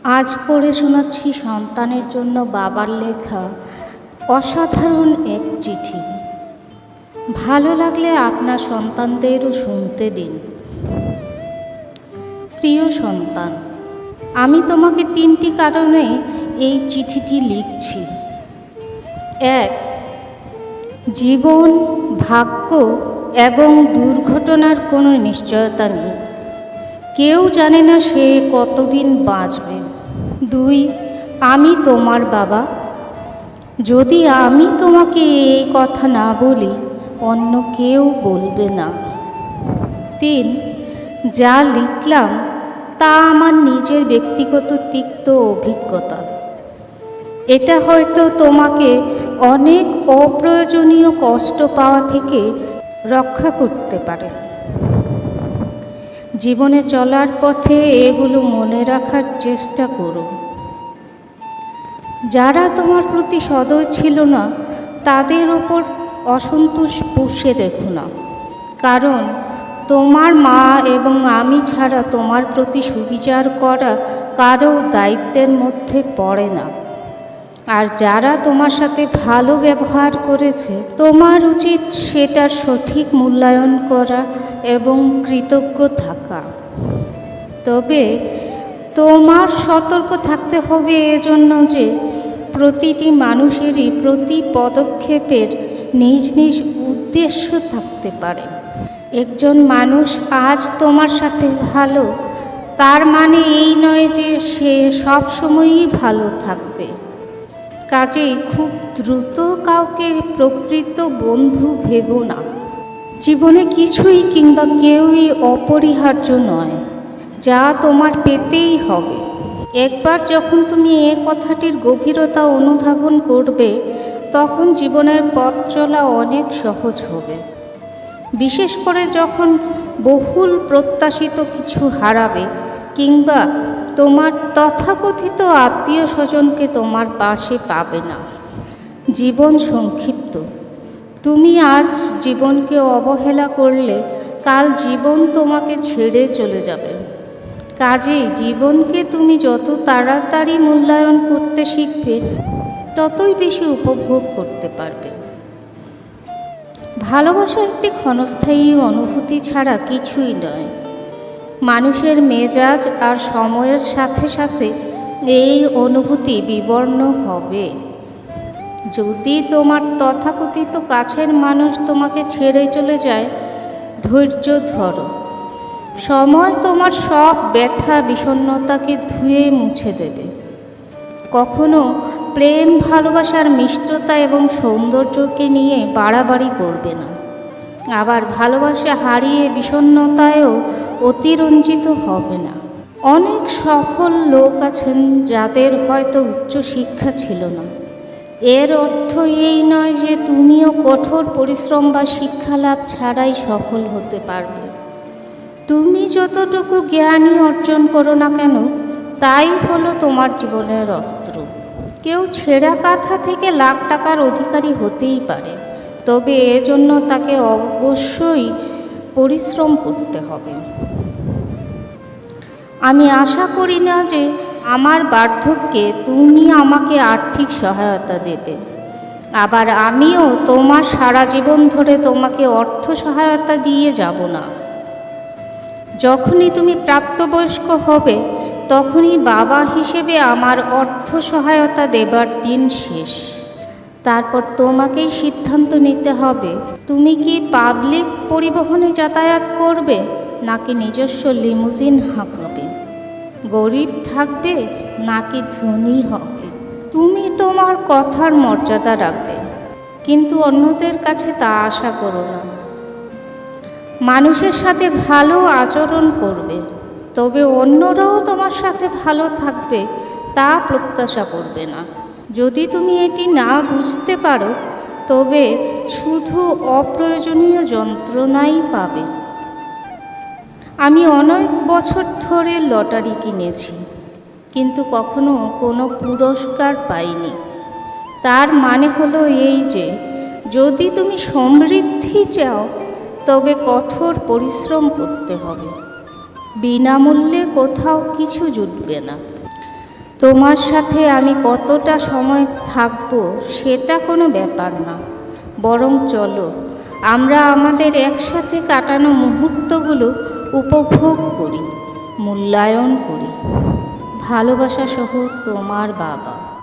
আজ পড়ে শোনাচ্ছি সন্তানের জন্য বাবার লেখা অসাধারণ এক চিঠি। ভালো লাগলে আপনার সন্তানদেরও শুনতে দিন। প্রিয় সন্তান, আমি তোমাকে 3টি কারণে এই চিঠিটি লিখছি। 1, জীবন, ভাগ্য এবং দুর্ঘটনার কোনো নিশ্চয়তা নেই। কেউ জানে না সে কতদিন বাঁচবে। 2, আমি তোমার বাবা। যদি আমি তোমাকে এই কথা না বলি, অন্য কেউ বলবে না। 3, যা লিখলাম তা আমার নিজের ব্যক্তিগত তিক্ত অভিজ্ঞতা। এটা হয়তো তোমাকে অনেক অপ্রয়োজনীয় কষ্ট পাওয়া থেকে রক্ষা করতে পারে। জীবনে চলার পথে এগুলো মনে রাখার চেষ্টা করো। যারা তোমার প্রতি সদয় ছিল না, তাদের ওপর অসন্তোষ পুষে রেখো না, কারণ তোমার মা এবং আমি ছাড়া তোমার প্রতি সুবিচার করা কারো দায়িত্বের মধ্যে পড়ে না। আর যারা তোমার সাথে ভালো ব্যবহার করেছে, তোমার উচিত সেটার সঠিক মূল্যায়ন করা এবং কৃতজ্ঞ থাকা। তবে তোমার সতর্ক থাকতে হবে এজন্য যে প্রতিটি মানুষেরই প্রতি পদক্ষেপের নিজ নিজ উদ্দেশ্য থাকতে পারে। একজন মানুষ আজ তোমার সাথে ভালো, তার মানে এই নয় যে সে সবসময়ই ভালো থাকবে। কাজেই খুব দ্রুত কাউকে প্রকৃত বন্ধু ভেবো না। জীবনে কিছুই কিংবা কেউই অপরিহার্য নয়, যা তোমার পেতেই হবে। একবার যখন তুমি এ কথাটির গভীরতা অনুধাবন করবে, তখন জীবনের পথ চলা অনেক সহজ হবে। বিশেষ করে যখন বহুল প্রত্যাশিত কিছু হারাবে কিংবা তোমার তথাকথিত আত্মীয় স্বজনকে তোমার পাশে পাবে না। জীবন সংক্ষিপ্ত। তুমি আজ জীবনকে অবহেলা করলে কাল জীবন তোমাকে ছেড়ে চলে যাবে। কাজেই জীবনকে তুমি যত তাড়াতাড়ি মূল্যায়ন করতে শিখবে, ততই বেশি উপভোগ করতে পারবে। ভালোবাসা একটি ক্ষণস্থায়ী অনুভূতি ছাড়া কিছুই নয়। মানুষের মেজাজ আর সময়ের সাথে সাথে এই অনুভূতি বিবর্ণ হবে। যদি তোমার তথাকথিত কাছের মানুষ তোমাকে ছেড়ে চলে যায়, ধৈর্য ধরো। সময় তোমার সব ব্যথা বিষণ্ণতাকে ধুয়ে মুছে দেবে। কখনো প্রেম ভালোবাসার মিষ্টতা এবং সৌন্দর্যকে নিয়ে বাড়াবাড়ি করবে না। আবার ভালোবাসা হারিয়ে বিষণ্ণতায়ও অতিরঞ্জিত হবে না। অনেক সফল লোক আছেন যাদের হয়তো উচ্চ শিক্ষা ছিল না। এর অর্থ এই নয় যে তুমিও কঠোর পরিশ্রম বা শিক্ষা লাভ ছাড়াই সফল হতে পারবে। তুমি যতটুকু জ্ঞানই অর্জন করো না কেন, তাই হলো তোমার জীবনের অস্ত্র। কেউ ছেঁড়া কাঁথা থেকে লাখ টাকার অধিকারী হতেই পারে, তবে এজন্য তাকে অবশ্যই পরিশ্রম করতে হবে। আমি আশা করি না যে আমার বার্ধক্যে তুমি আমাকে আর্থিক সহায়তা দেবে, আবার আমিও তোমার সারা জীবন ধরে তোমাকে অর্থ সহায়তা দিয়ে যাব না। যখনই তুমি প্রাপ্তবয়স্ক হবে, তখনই বাবা হিসেবে আমার অর্থ সহায়তা দেবার দিন শেষ। তারপর তোমাকেই সিদ্ধান্ত নিতে হবে, তুমি কি পাবলিক পরিবহনে যাতায়াত করবে নাকি নিজস্ব লিমুজিন হাঁকাবে, গরিব থাকবে নাকি ধনী হবে। তুমি তোমার কথার মর্যাদা রাখবে, কিন্তু অন্যদের কাছে তা আশা করো না। মানুষের সাথে ভালো আচরণ করবে, তবে অন্যরাও তোমার সাথে ভালো থাকবে তা প্রত্যাশা করবে না। যদি তুমি এটি না বুঝতে পারো, তবে শুধু অপ্রয়োজনীয় যন্ত্রণাই পাবে। আমি অনেক বছর ধরে লটারি কিনেছি, কিন্তু কখনো কোনো পুরস্কার পাইনি। তার মানে হলো এই যে যদি তুমি সমৃদ্ধি চাও, তবে কঠোর পরিশ্রম করতে হবে। বিনামূল্যে কোথাও কিছু জুটবে না। তোমার সাথে আমি কতটা সময় থাকবো সেটা কোনো ব্যাপার না, বরং চলো আমরা আমাদের একসাথে কাটানো মুহূর্তগুলো উপভোগ করি, মূল্যায়ন করি। ভালোবাসা সহ তোমার বাবা।